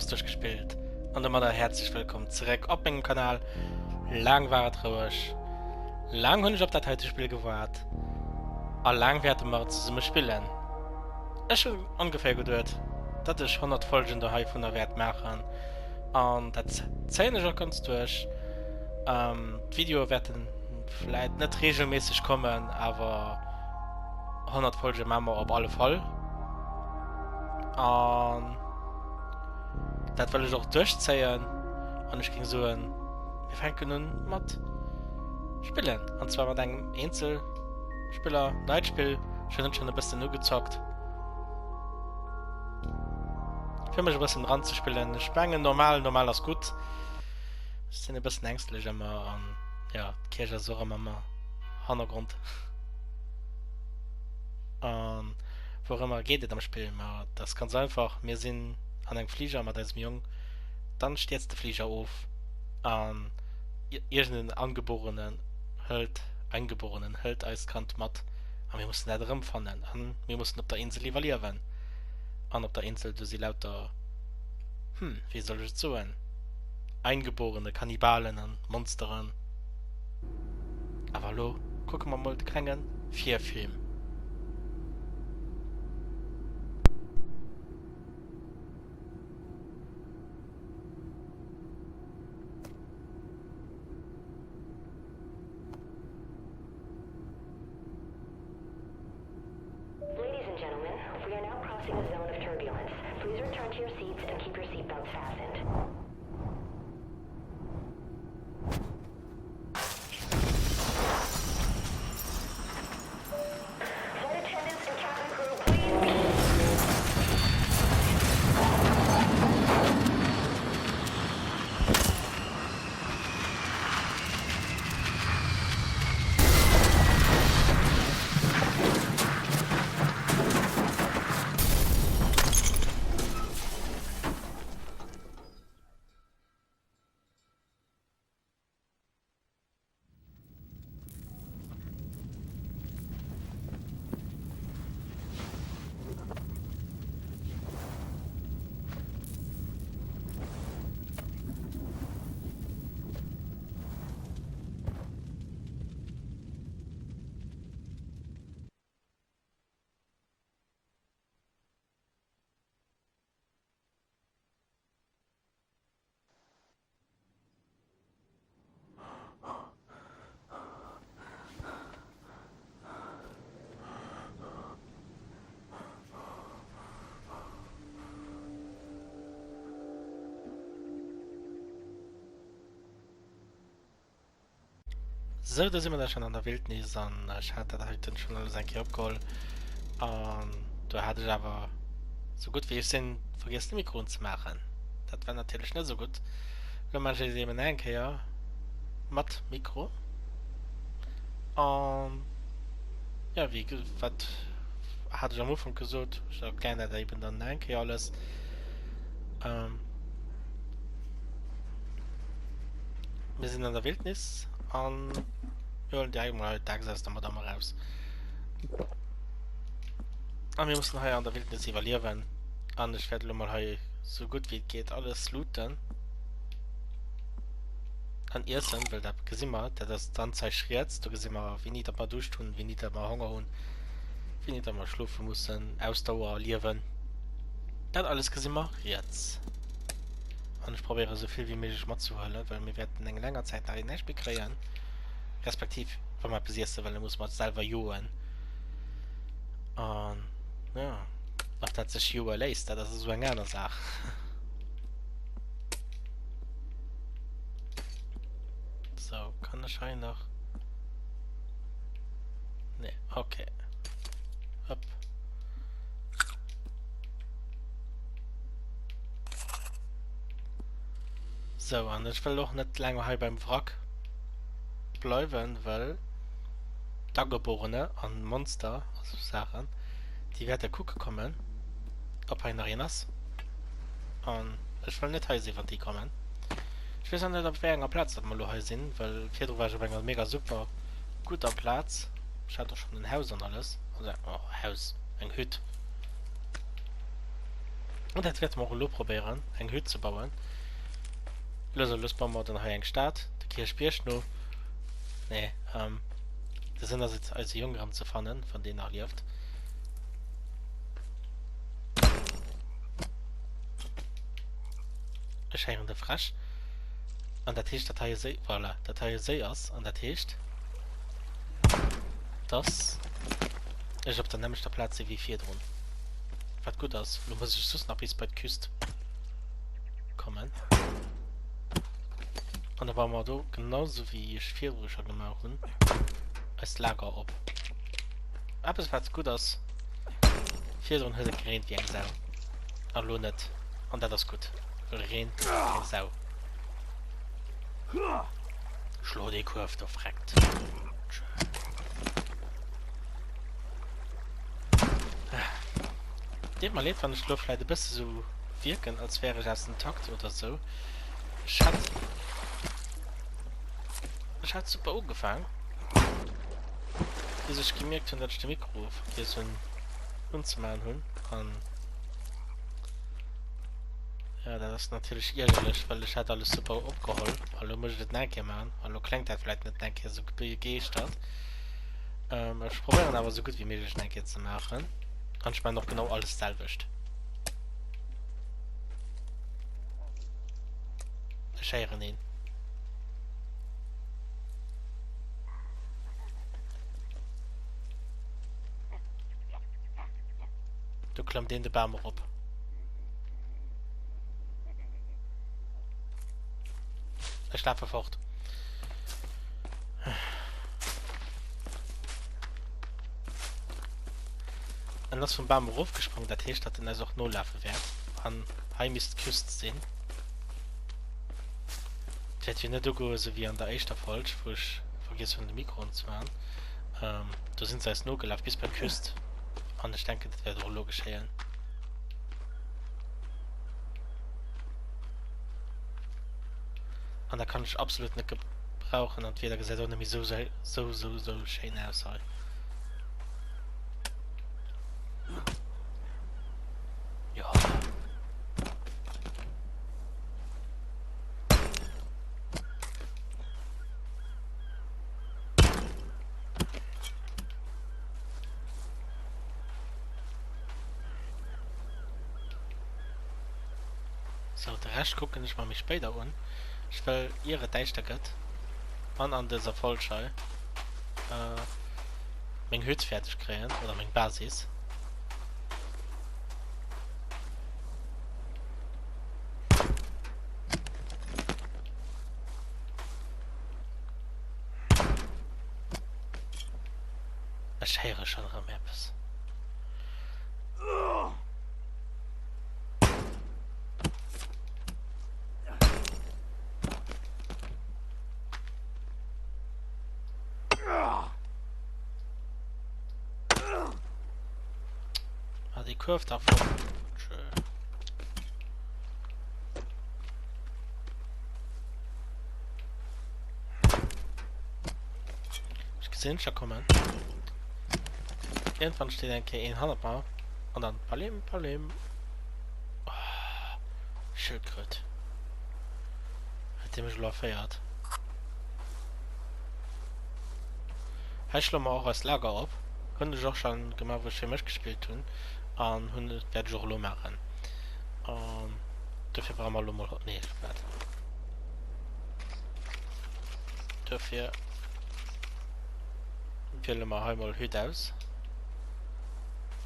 was durchgespielt. Und immer da herzlich willkommen zurück auf meinem Kanal. Lang war es ruhig. Lang habe ich auf das heute Spiel gewartet. Und lang werden wir zusammen spielen. Es ist schon ungefähr gedauert, dass ich 100 Folgen daheim von der Wert machen. Und das zähle ich auch ganz durch. Video werden vielleicht nicht regelmäßig kommen, aber 100 Folgen machen wir auf alle Fall. Und das will ich auch durchziehen. Und ich ging so wir fangen nun mit spielen. Und zwar mit einem Einzelspieler, Nightspiel. Schon ein bisschen nur gezockt. Für mich ein bisschen ran zu spielen. Ich bin normal ist gut. Ich bin ein bisschen ängstlich immer. Und ja, Kirche so immer mal Hintergrund. Und worum geht es am Spiel? Das ist ganz einfach. Wir sind an einem Flieger, mit diesem Jungen. Dann steht der Flieger auf. Und irgendeinen Eingeborenen hält eiskant matt. Und wir mussten da drin fahren. Und wir mussten auf der Insel evaluieren. Und auf der Insel, du sie lauter, wie soll ich es sagen? Eingeborene Kannibalen und Monsteren. Aber hallo, gucken wir mal die kleinen 4 Filme. Ladies and gentlemen, we are now crossing a zone of turbulence. Please return to your seats and keep your seatbelts fastened. Flight attendants and cabin crew, please. So, da sind wir da schon an der Wildnis und ich hatte da heute schon alles ein abgeholt. Und da hatte ich aber so gut wie ich sind vergessen, Mikro zu machen. Das war natürlich nicht so gut. Wenn man sich eben denke, ja, mit Mikro. Und ja, was hatte ich am Anfang gesagt, ich erkläre da eben dann denke alles. Wir sind in der Wildnis und wir wollen die eigene Tagesast da mal raus. Und wir müssen hier an der Wildnis evaluieren. Und ich werde mal hier so gut wie es geht alles looten. An ersten, weil da gesehen wir, der das dann zerschriert, da gesehen wir, wie nicht mal durchtun, wie nicht mal Hunger haben, wie nicht mal schlafen müssen, Ausdauer leben. Das alles gesehen wir jetzt. Und ich probiere so viel wie möglich mitzuholen, weil wir werden in längerer Zeit nach nicht bekriegen. Respektiv, wenn man bis jetzt, weil muss man selber juren. Und ja, ob das sich juren lässt, das ist so eine andere Sache. So, kann das Schein noch? Ne, okay. Hopp. So, und ich will auch nicht lange hier beim Wrack bleiben, weil Angeborene und Monster, also Sachen, die werden gucken kommen, ob einer ist. Und ich will nicht hier sehen, wann die kommen. Ich weiß nicht, ob wir einen Platz dass wir hier sind, weil Pedro war schon ein mega super guter Platz. Ich hatte doch schon ein Haus und alles. Also, oh, Haus, ein Hütte. Und das wird wir auch probieren, eine Hütte zu bauen. Also, los bauen wir dann hier einen Start. Der Kirche spielst noch. Nee, das sind das jetzt als Jüngeren zu fangen, von denen er lebt. Erscheinende Frasch. Und der Tisch, der See, voilà, der See ist. Und der Tisch, das ist auf der nämlich der Platz wie 4 drin. Was gut aus. Du musst ich sonst noch bis bei der Küste kommen. Und da bauen wir da, genauso wie ich 4 Uhr schon gemacht habe, als Lager ab. Aber es war gut aus. 4 drin hat er gerannt wie ein Sau. Aber nicht. Und das ist gut. Rennt wie ein Sau. Schlau die Kurve, da fragt. Dem mal lebt, wenn ich vielleicht ein bisschen so wirken, als wäre ich erst ein Takt oder so. Ich hat super angefangen. Bis ich gemerkt habe, dass ich den Mikro hier so ein unzumachen habe. Ja, das ist natürlich ärgerlich, weil ich alles super abgeholt. Hallo, muss ich das nicht machen. Hallo, klingt das vielleicht nicht denke, so geht das. Ich probiere aber so gut wie möglich denke zu machen. Und ich meine noch genau alles selber. Ich schere ihn. Du klemmt den Baum ab. Ich schlafe fort. Und das vom Baum raufgesprungen, der Tisch hat dann also auch nur laufen wert. An heimist Küste sehen. Ich hätte nicht so wie an der ersten Folge, wo ich vergesse von dem Mikro zu machen. Da sind sie als nur gelaufen bis bei der Küste. Und ich denke, das wäre doch logisch heilen. Und da kann ich absolut nicht gebrauchen und wieder gesagt, nämlich so schön aussehen. Ja. So, der Rest gucken ich mal mich später an. Ich will ihre Deichterget an dieser Vollschall mein Hütte fertig kriegen, oder mein Basis. Ich höre schon am etwas. Die Kurve davon. Schön. Ich gesehen schon kommen. Irgendwann steht ein K100 mal und dann Palim. Oh, Schildkröte. Hat dem ich schon feiert. Ich schlage auch als Lager ab. Könnte ich auch schon gemacht, was ich für mich gespielt habe. Und Hunde werde ich auch noch machen. Dafür brauchen wir mal. Nee, warte. Dafür wählen wir einmal Hütte aus.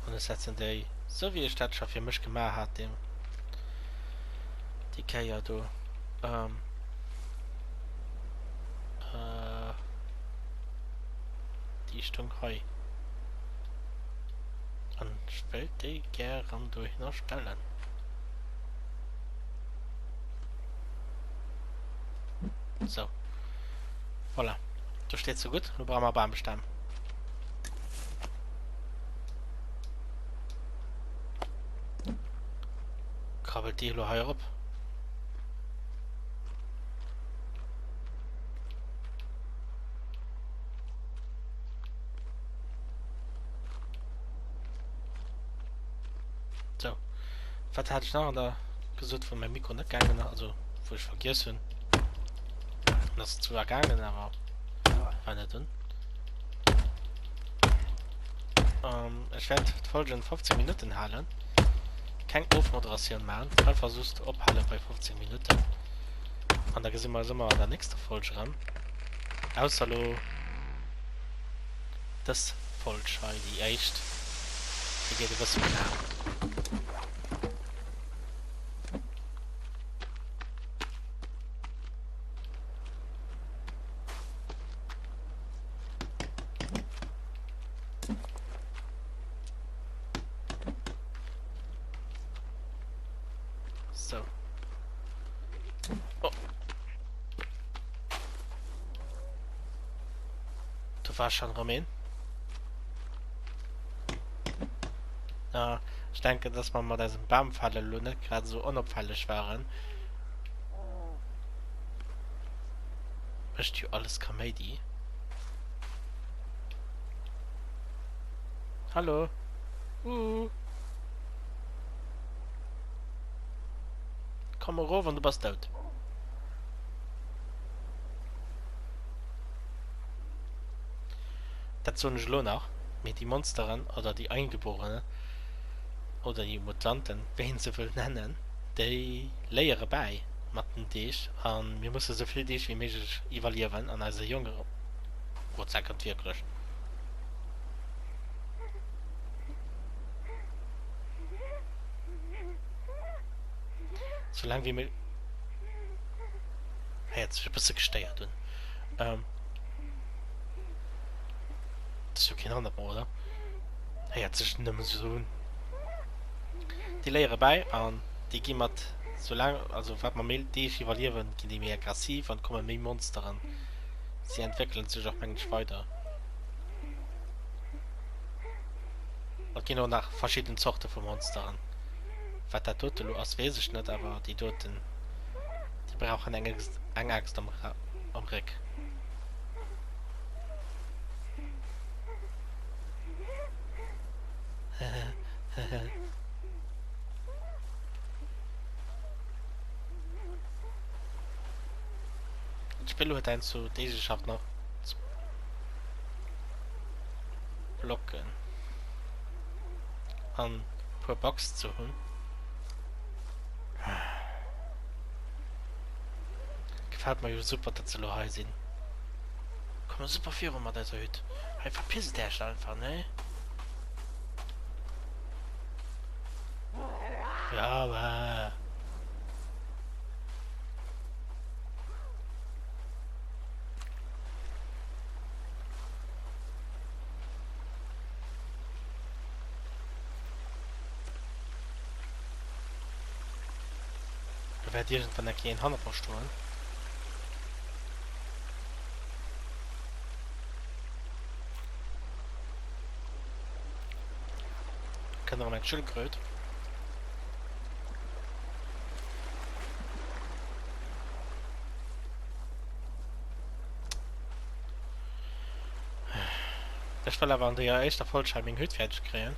Und dann setzen die, so wie ich das schon für mich gemacht habe, die kann ja da. Die Stung Heu. Und ich will die gern durch noch stellen. So. Voilà. Du steht so gut, du brauchst mal Baumstamm. Krabbelt die hier ab. Was hatte ich noch da gesucht von meinem Mikro nicht gegangen, also wo ich vergessen. Das ist zwar gegangen, aber war nicht drin. Ich werde die Folge in 15 Minuten halten. Kein Aufmoderation machen, ich versuchst abhalten bei 15 Minuten. Und da sind wir an der nächsten Folge ran. Außer das Folge, die echt. Die geht etwas so klar. So. Oh. Du warst schon Romain? Ja, ich denke, dass man mal diesen Baumfalle nicht gerade so unauffällig waren. Möchtest du alles Comedy? Hallo? Komm mal rauf und du bist tot. Das so nicht noch mit die Monsteren oder die Eingeborenen oder die Mutanten, wen sie will nennen, die lehren bei mit dem Dich und wir müssen so viel Dich wie möglich evaluieren an unsere Jüngere. Gott sei Dank wirklich. Solange wie mir... Hey, jetzt ist ein bisschen gesteuert. Das ist ja kein anderer, oder? Hey, jetzt ist nicht mehr so... Die lehren bei und die gehen mit... Solange... Also, wenn man mehr Dich evaluieren, gehen die mehr aggressiv und kommen mehr Monster an. Sie entwickeln sich auch manchmal weiter. Und gehen auch nach verschiedenen Sorten von Monstern. Was der Tote aus weiß ich nicht, aber die Toten... Die brauchen eine Axt am Rück. Ich spiele heute ein zu diese schafft noch zu blocken. An pro Box zu holen. Gefällt mir super, dass sie noch sind. Komm mal super viel rum, das heute. Hey, verpiss der einfach, ne? Ja, aber... Da wird irgendwann der kein Hand verstohlen. Kann doch mein Schildkröt. Ich will aber an der ersten Vollscheibe Hütte fertig kriegen.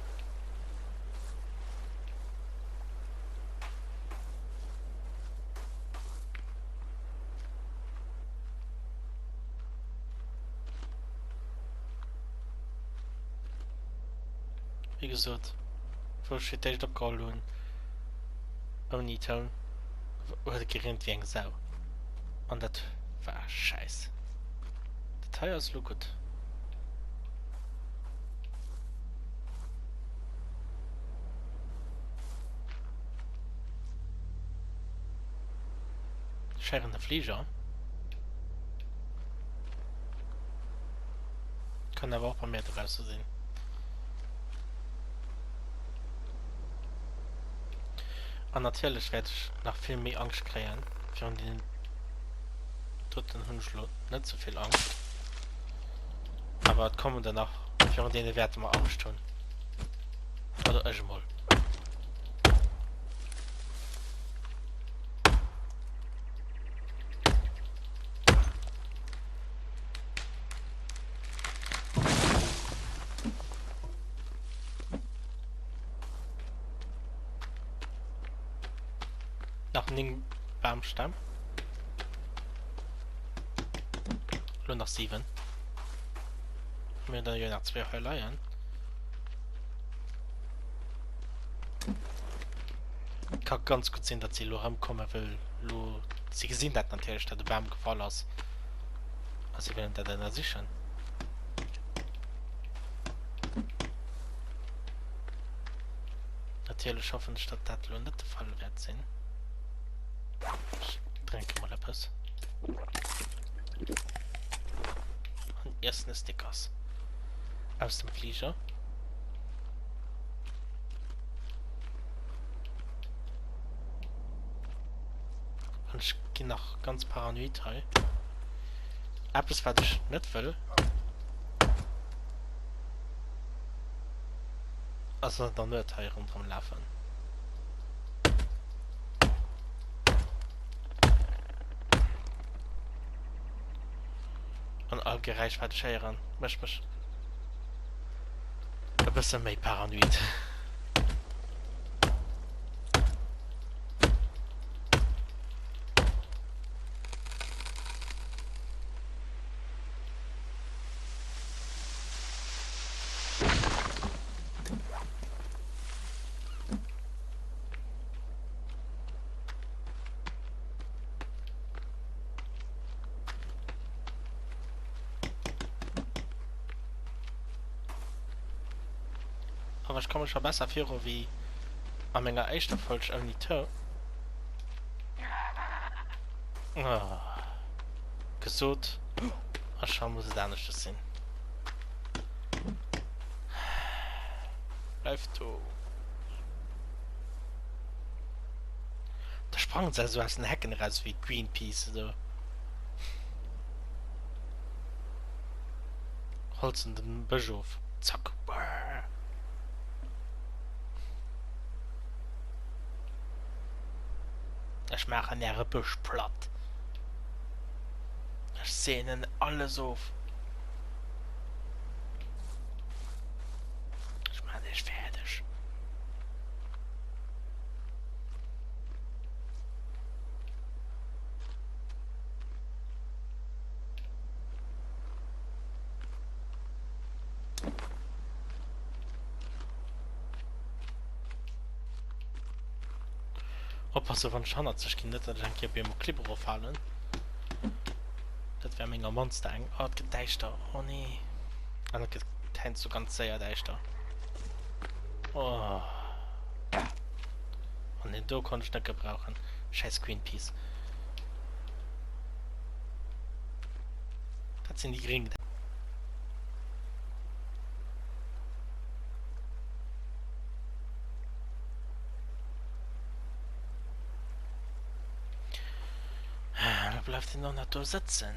Wie gesagt, wo steht echt auf Call und ohne Ton wurde gerinnt wie ein Sau. Und das war scheiße. Das Teil ist gut. Scherende Flieger. Kann aber auch bei mir draußen sehen. Und natürlich werde ich nach viel mehr Angst kriegen. Für den dritten Hundschlo nicht so viel Angst. Aber es kommen danach. Für den werden wir Angst tun. Oder ich mal. Ning Baumstamm. Nur noch 7. Mir dann ja nach 2 Heuleien. Kann ganz gut sehen, dass sie nur kommen will. Sie gesehen hat natürlich, dass der Baum gefallen ist. Also sie wollen da dann sichern. Natürlich hoffen, dass das nicht der Fall wird sein. Ich trinke mal etwas. Und ersten Stickers. Aus dem Flieger. Und ich gehe noch ganz paranoid rein. Etwas, was ich nicht will. Also dann wird er rundherum laufen. Und allgereich werde ich hören. Mich. Ein bisschen mehr paranoid. Aber ich komme schon besser für wie an meiner ersten Folge Only Two. Oh. Gesund. Ach, schon muss es da nicht sein. Bleib du. Da sprang sie so aus den Hecken raus wie Greenpeace. So. Holzen den Bischof. Zack. Ich mache ihre Busch platt. Ich sehe ihnen alles auf. Ich mache dich fertig. Oppassen van Schanner zech kind net dat ik bij mijn klipper opvallen. Dat wäre mega Monster eng. Oh, het gedeichter. Oh nee. En het hängt so ganz sehr deichter. Oh. Und den Do konnte ich nicht gebrauchen. Scheiß Greenpeace. Das sind die Geringen. Da bleibt ihn noch nicht da sitzen.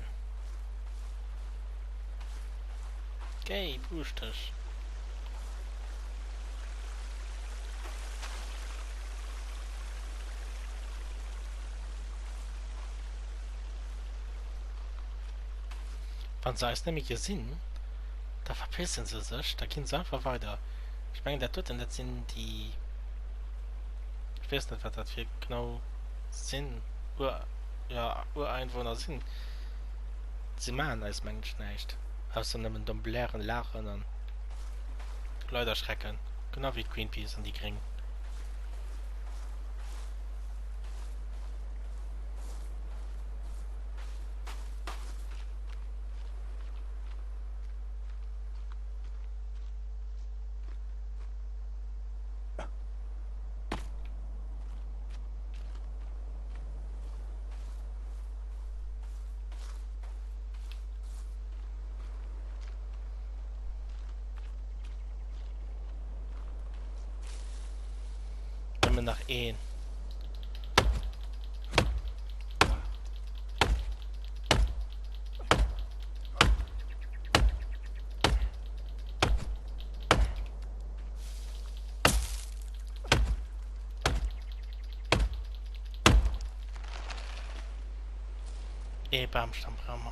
Okay, push das. Wenn sie es nämlich gesehen, da verpissen sie sich, da gehen sie einfach weiter. Ich meine, der Toten, das sind die... Ich weiß nicht, was das für genau sind. Ureinwohner sind. Sie machen als Mensch nicht. Außer einem dumblären Lachen und Leute schrecken. Genau wie Greenpeace und die Gring. Nach een. Baumstamm brauchen wir.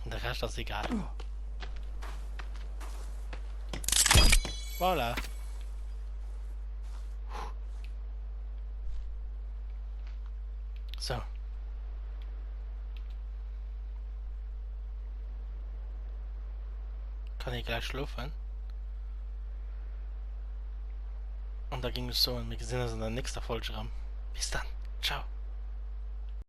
Der Rest ist egal. Voilà. So. Kann ich gleich schlafen? Und da ging es so und wir sehen uns in der nächsten Folge ran. Bis dann. Ciao.